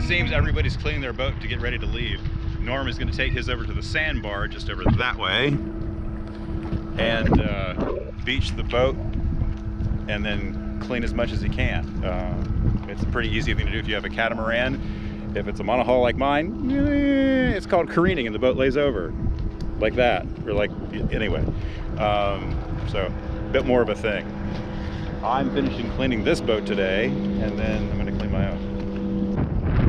seems everybody's cleaning their boat to get ready to leave. Norm is going to take his over to the sandbar just over that way and beach the boat and then clean as much as he can. It's a pretty easy thing to do if you have a catamaran. If it's a monohull like mine, it's called careening and the boat lays over like that, or like, anyway. So a bit more of a thing. I'm finishing cleaning this boat today, and then I'm going to clean my own.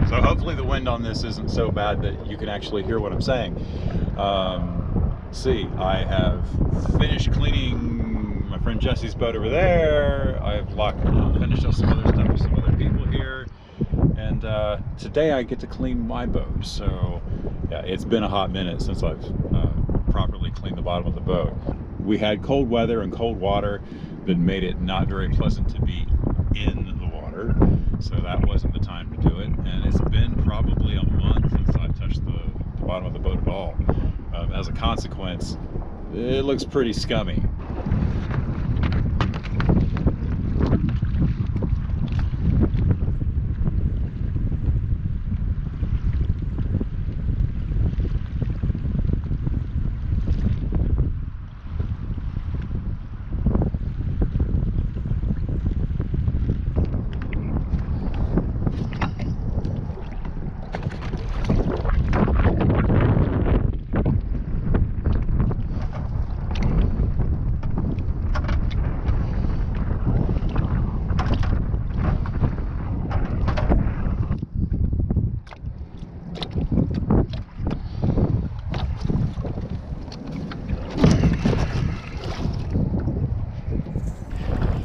So hopefully the wind on this isn't so bad that you can actually hear what I'm saying. See, I have finished cleaning my friend Jesse's boat over there. I've finished up some other stuff with some other people here. And today I get to clean my boat. So yeah, it's been a hot minute since I've properly cleaned the bottom of the boat. We had cold weather and cold water that made it not very pleasant to be in the water. So that wasn't the time to do it. And it's been probably a month since I've touched the bottom of the boat at all. As a consequence, it looks pretty scummy.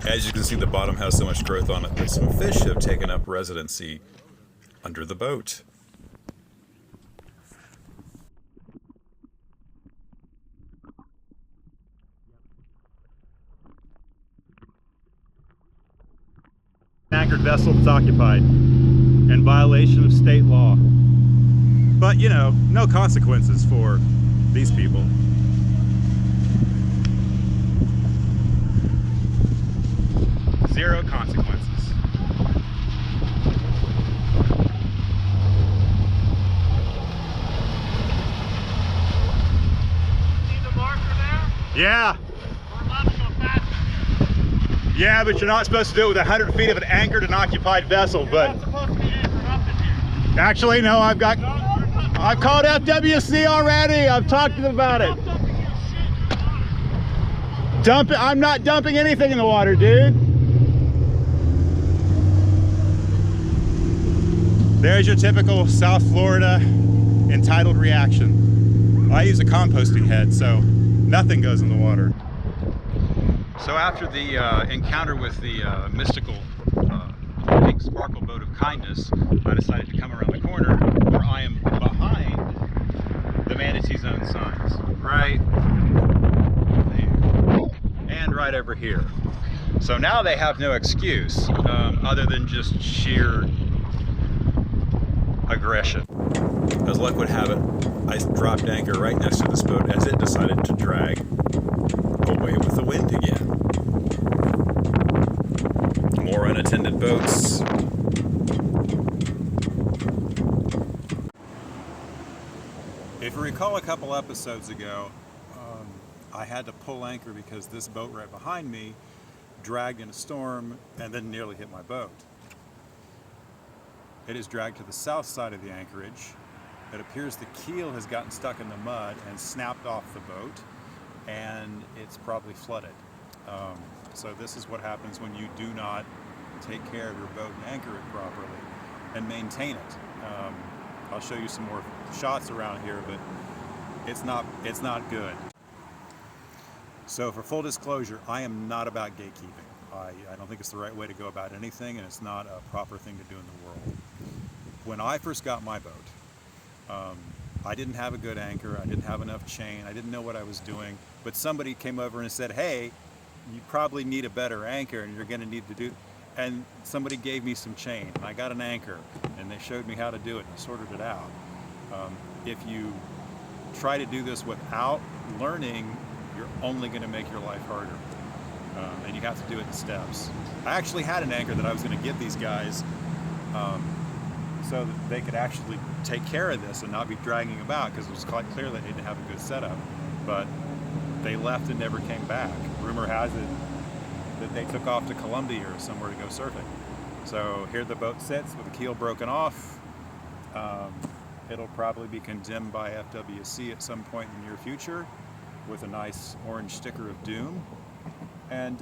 As you can see, the bottom has so much growth on it that some fish have taken up residency under the boat. Anchored vessel that's occupied in violation of state law. But, you know, no consequences for these people. Zero consequences. See the marker there? Yeah. We're allowed to go faster. Yeah, but you're not supposed to do it with 100 feet of an anchored and occupied vessel. You're But not supposed to be anchored up in here. actually, no, I've called FWC already. I've talked to them about it. Stop dumping your shit in the water. Dump it. I'm not dumping anything in the water, dude. There's your typical South Florida entitled reaction. I use a composting head, so nothing goes in the water. So after the encounter with the mystical pink sparkle boat of kindness, I decided to come around the corner where I am behind the manatee zone signs. Right there. And right over here. So now they have no excuse other than just sheer aggression. As luck would have it, I dropped anchor right next to this boat as it decided to drag away with the wind again. More unattended boats. If you recall a couple episodes ago, I had to pull anchor because this boat right behind me dragged in a storm and then nearly hit my boat. It is dragged to the south side of the anchorage. It appears the keel has gotten stuck in the mud and snapped off the boat, and it's probably flooded. So this is what happens when you do not take care of your boat and anchor it properly and maintain it. I'll show you some more shots around here, but it's not good. So for full disclosure, I am not about gatekeeping. I don't think it's the right way to go about anything, and it's not a proper thing to do in the world. When I first got my boat, I didn't have a good anchor, I didn't have enough chain, I didn't know what I was doing, but somebody came over and said, hey, you probably need a better anchor and you're going to need to do, and somebody gave me some chain, and I got an anchor, and they showed me how to do it and sorted it out. If you try to do this without learning, you're only going to make your life harder. And you have to do it in steps. I actually had an anchor that I was going to get these guys so that they could actually take care of this and not be dragging about, because it was quite clear they didn't have a good setup. But they left and never came back. Rumor has it that they took off to Colombia or somewhere to go surfing. So here the boat sits with the keel broken off. It'll probably be condemned by FWC at some point in the near future with a nice orange sticker of doom. And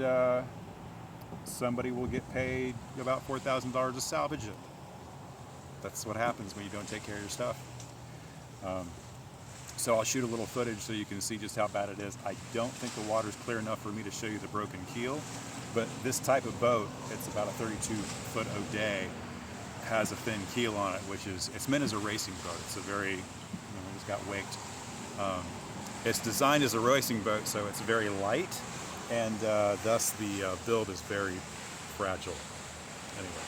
somebody will get paid about $4,000 to salvage it. That's what happens when you don't take care of your stuff. So I'll shoot a little footage so you can see just how bad it is. I don't think the water's clear enough for me to show you the broken keel, but this type of boat, it's about a 32-foot O'Day, has a thin keel on it, which is, it's meant as a racing boat. It's a very, it's got waked. It's designed as a racing boat, so it's very light, and thus the build is very fragile. Anyway.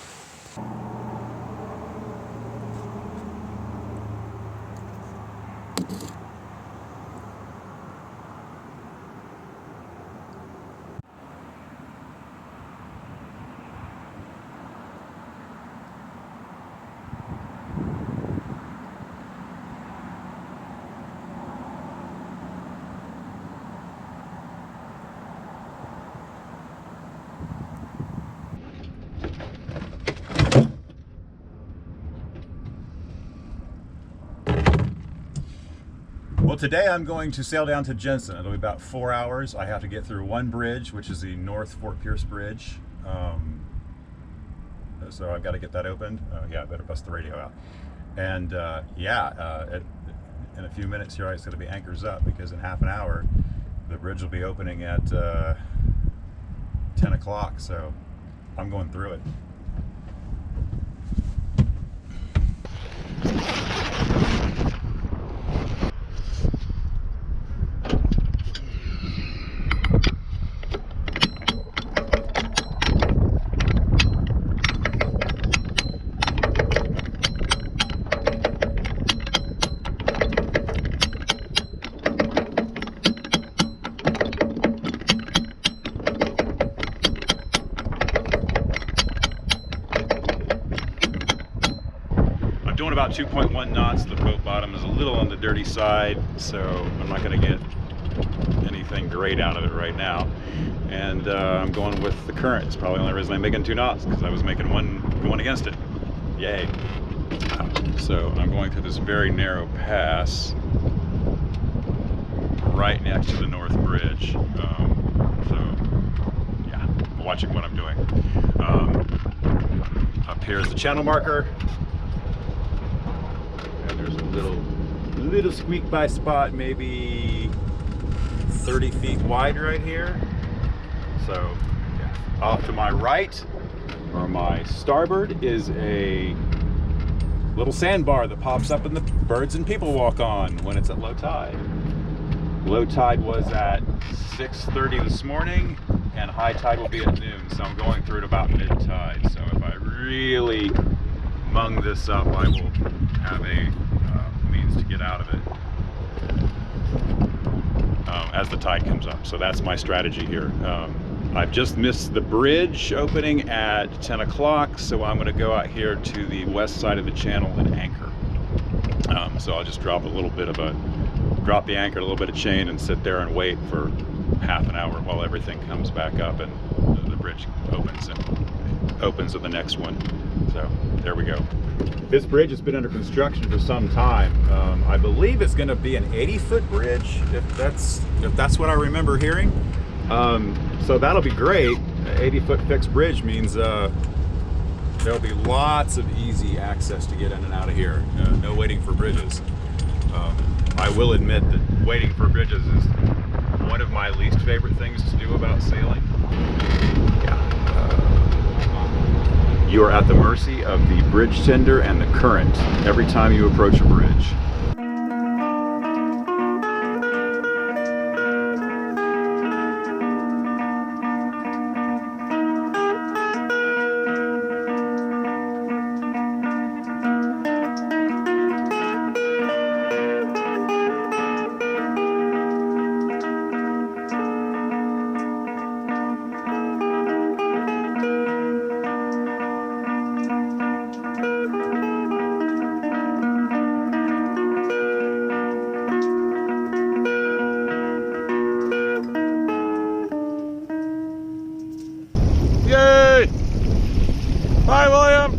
Well, today I'm going to sail down to Jensen. It'll be about 4 hours. I have to get through one bridge, which is the North Fort Pierce Bridge. So I've got to get that opened. Yeah, I better bust the radio out. And in a few minutes here, it's going to be anchors up, because in half an hour, the bridge will be opening at 10 o'clock. So I'm going through it. Doing about 2.1 knots. The boat bottom is a little on the dirty side, so I'm not going to get anything great out of it right now. And I'm going with the current. It's probably the only reason I'm making 2 knots, because I was making one going against it. Yay. So I'm going through this very narrow pass right next to the North Bridge. So yeah, watching what I'm doing. Up here is the channel marker. There's a little squeak by spot, maybe 30 feet wide right here. So yeah. Off to my right, or my starboard, is a little sandbar that pops up and the birds and people walk on when it's at low tide. Low tide was at 6:30 this morning, and high tide will be at noon. So I'm going through it about mid-tide. So if I really mung this up, I will have a means to get out of it as the tide comes up. So that's my strategy here. I've just missed the bridge opening at 10 o'clock, so I'm going to go out here to the west side of the channel and anchor. So I'll just drop the anchor, a little bit of chain, and sit there and wait for half an hour while everything comes back up and the bridge opens with the next one. So there we go. This bridge has been under construction for some time. I believe it's going to be an 80-foot bridge, if that's what I remember hearing. So that'll be great. An 80-foot fixed bridge means there'll be lots of easy access to get in and out of here. No waiting for bridges. I will admit that waiting for bridges is one of my least favorite things to do about sailing. You are at the mercy of the bridge tender and the current every time you approach a bridge. Bye, William.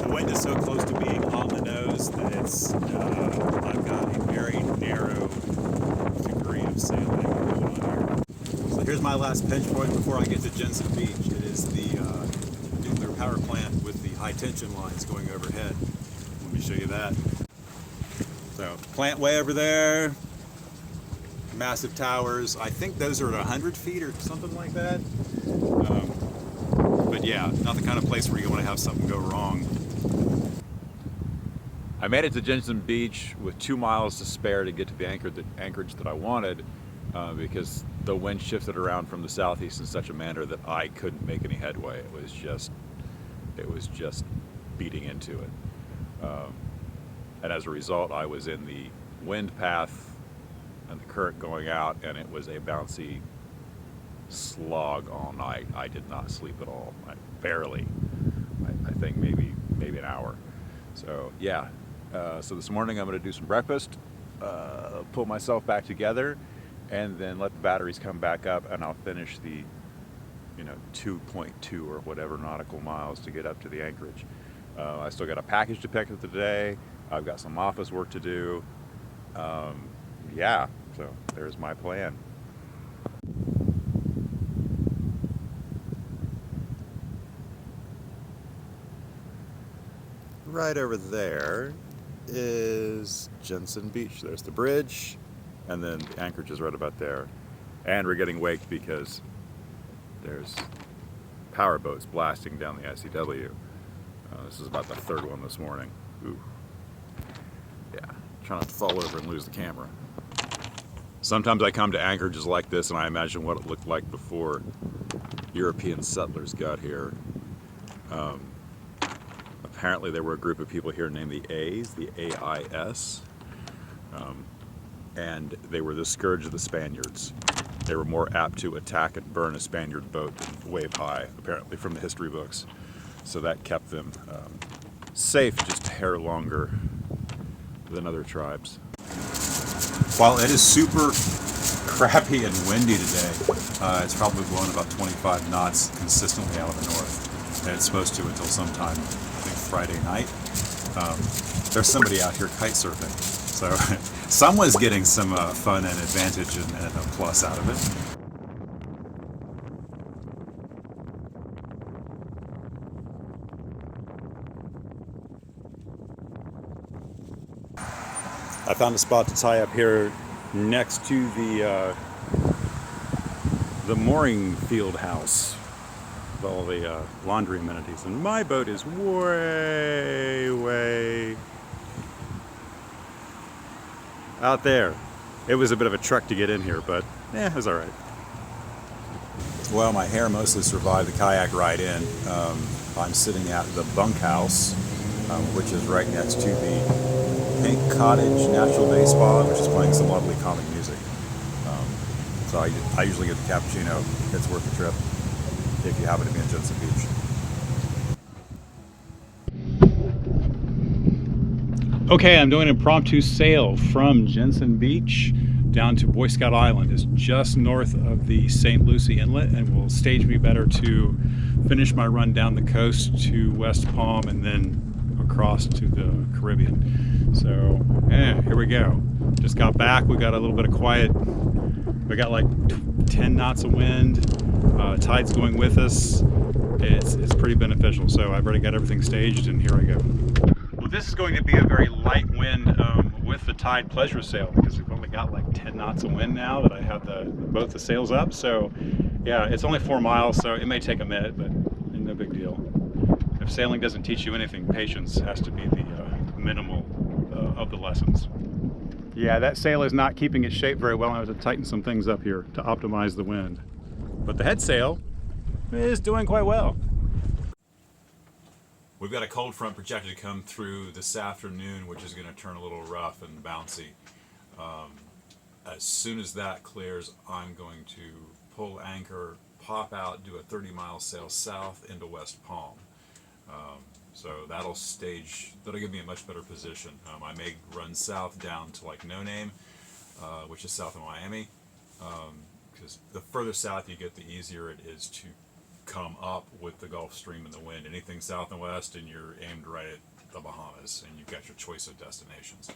The wind is so close to being on the nose that it's I've got a very narrow degree of sailing going on here. So here's my last pinch point before I get to Jensen Beach. It is the nuclear power plant with the high tension lines going overhead. Let me show you that. So plant way over there, massive towers. I think those are at 100 feet or something like that. But yeah, not the kind of place where you want to have something go wrong. I made it to Jensen Beach with 2 miles to spare to get to the anchorage that I wanted because the wind shifted around from the southeast in such a manner that I couldn't make any headway. It was just beating into it. And as a result, I was in the wind path and the current going out, and it was a bouncy slog all night. I did not sleep at all. Barely. I think maybe an hour. So yeah. So this morning I'm going to do some breakfast, pull myself back together, and then let the batteries come back up, and I'll finish the 2.2 or whatever nautical miles to get up to the anchorage. I still got a package to pick up today. I've got some office work to do. Yeah, so there's my plan. Right over there is Jensen Beach. There's the bridge, and then the anchorage is right about there. And we're getting waked because there's power boats blasting down the ICW. This is about the third one this morning. Ooh. Yeah, trying not to fall over and lose the camera. Sometimes I come to anchorages like this and I imagine what it looked like before European settlers got here. Apparently there were a group of people here named the A's, the AIS, and they were the scourge of the Spaniards. They were more apt to attack and burn a Spaniard boat than wave high, apparently from the history books. So that kept them safe just a hair longer than other tribes. While it is super crappy and windy today, it's probably blowing about 25 knots consistently out of the north. And it's supposed to until sometime, I think Friday night. There's somebody out here kite surfing. So someone's getting some fun and advantage and a plus out of it. I found a spot to tie up here next to the mooring field house with all the laundry amenities, and my boat is way out there. It was a bit of a trek to get in here, but it was all right. Well, my hair mostly survived the kayak ride in. I'm sitting at the bunkhouse, which is right next to the Pink Cottage Natural Day Spa, which is playing some lovely comic music. So I usually get the cappuccino. It's worth the trip if you happen to be in Jensen Beach. Okay, I'm doing an impromptu sail from Jensen Beach down to Boy Scout Island. It's just north of the St. Lucie Inlet and will stage me better to finish my run down the coast to West Palm and then across to the Caribbean. So, here we go. Just got back. We got a little bit of quiet. We got like 10 knots of wind. Tide's going with us. It's pretty beneficial. So I've already got everything staged, and here I go. Well, this is going to be a very light wind with the tide pleasure sail because we've only got like 10 knots of wind now that I have both the sails up. So, yeah, it's only 4 miles, so it may take a minute, but no big deal. If sailing doesn't teach you anything, patience has to be the minimal of the lessons. Yeah, that sail is not keeping its shape very well. I have to tighten some things up here to optimize the wind. But the head sail is doing quite well. We've got a cold front projected to come through this afternoon, which is going to turn a little rough and bouncy. As soon as that clears, I'm going to pull anchor, pop out, do a 30-mile sail south into West Palm. So that'll give me a much better position. I may run south down to like No Name, which is south of Miami, because the further south you get, the easier it is to come up with the Gulf Stream and the wind. Anything south and west, and you're aimed right at the Bahamas, and you've got your choice of destinations.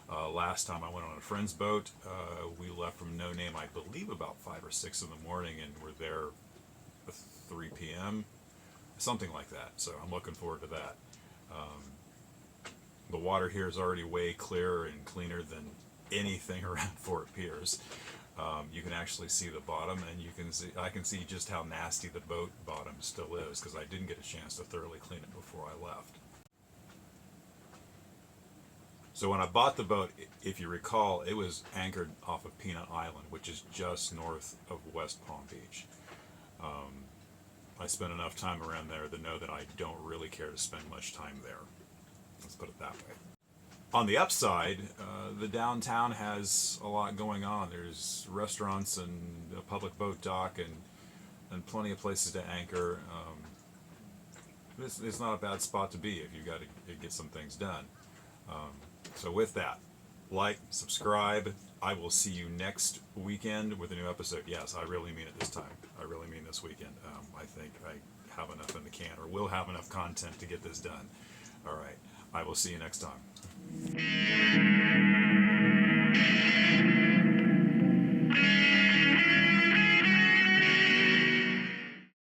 Last time I went on a friend's boat, we left from No Name, I believe, about 5 or 6 in the morning, and we're there at 3 p.m., something like that. So I'm looking forward to that. The water here is already way clearer and cleaner than anything around Fort Pierce. You can actually see the bottom, and I can see just how nasty the boat bottom still is, because I didn't get a chance to thoroughly clean it before I left. So when I bought the boat, if you recall, it was anchored off of Peanut Island, which is just north of West Palm Beach. I spent enough time around there to know that I don't really care to spend much time there. Let's put it that way. On the upside, the downtown has a lot going on. There's restaurants and a public boat dock and plenty of places to anchor. It's not a bad spot to be if you've got to get some things done. So with that, like, subscribe. I will see you next weekend with a new episode. Yes, I really mean it this time. I really mean this weekend. I think I have enough in the can, or will have enough content to get this done. All right. I will see you next time.